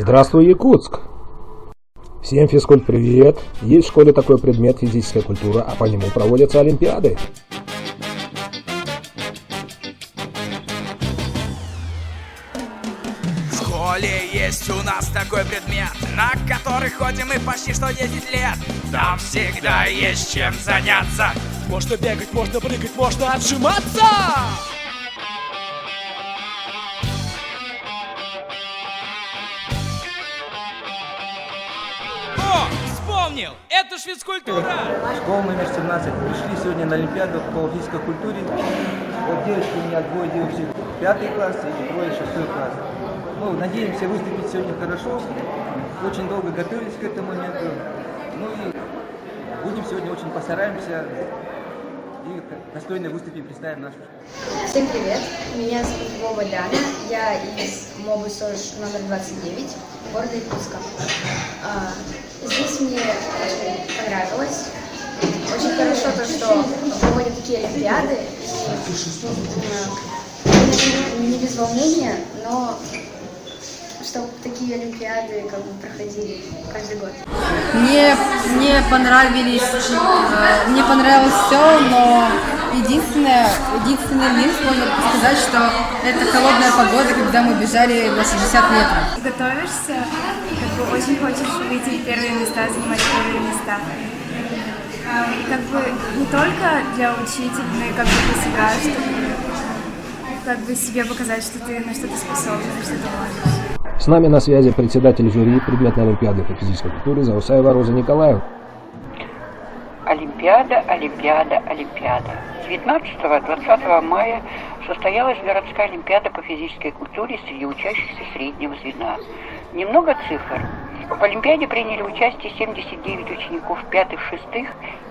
Здравствуй, Якутск! Всем физкульт привет! Есть в школе такой предмет физическая культура, а по нему проводятся олимпиады. В школе есть у нас такой предмет, на который ходим мы почти что 10 лет. Там всегда есть чем заняться. Можно бегать, можно прыгать, можно отжиматься. О, вспомнил! Это ж физкультура! Школа номер 17. Пришли сегодня на Олимпиаду по физической культуре. Вот девочки у меня двое девочек 5 класс и трое 6 класс. Ну, надеемся выступить сегодня хорошо. Очень долго готовились к этому моменту. Ну и будем сегодня очень постараемся и достойно выступим, представим нашу школу. Всем привет, меня зовут Вова Дана, я из МОБы СОЖ номер 29, города Якутска. Здесь мне очень понравилось. Очень хорошо то, что проводят такие олимпиады. Конечно, не без волнения, но чтобы такие олимпиады проходили каждый год. Мне понравилось все, но единственный минус, можно сказать, что это холодная погода, когда мы бежали 80 метров. Готовишься, очень хочешь выйти в первые места, занимать первые места. Не только для учителя, но и для себя, чтобы себе показать, что ты на что-то способна, что ты можешь. С нами на связи председатель жюри предметной олимпиады по физической культуре Заусаева Роза Николаевна. Олимпиада. 19-20 мая состоялась городская олимпиада по физической культуре среди учащихся среднего звена. Немного цифр. В олимпиаде приняли участие 79 учеников 5-6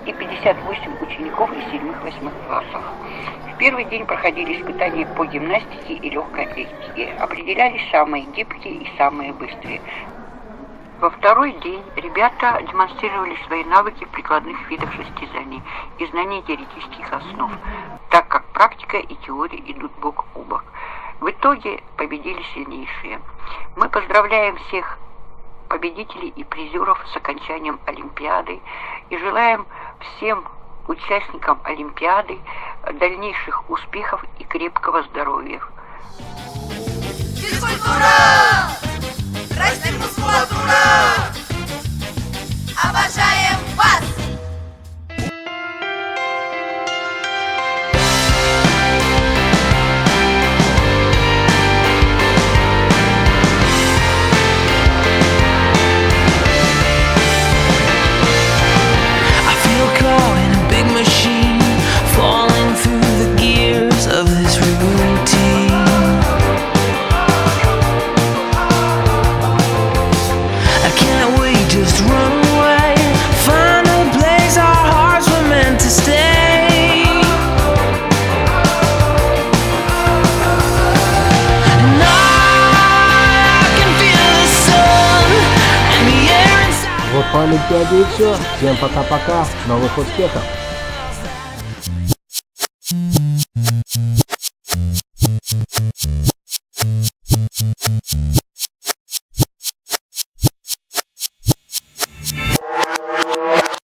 и 58 учеников из 7-8 классов. В первый день проходили испытания по гимнастике и легкой атлетике. Определялись самые гибкие и самые быстрые. Во второй день ребята демонстрировали свои навыки в прикладных видах состязаний и знаний теоретических основ, так как практика и теория идут бок о бок. В итоге победили сильнейшие. Мы поздравляем всех победителей и призеров с окончанием Олимпиады и желаем всем участникам Олимпиады дальнейших успехов и крепкого здоровья. Физкультура! Растим мускулатура! Обожаем вас! Вот по олимпиаде и все. Всем пока-пока. Новых успехов!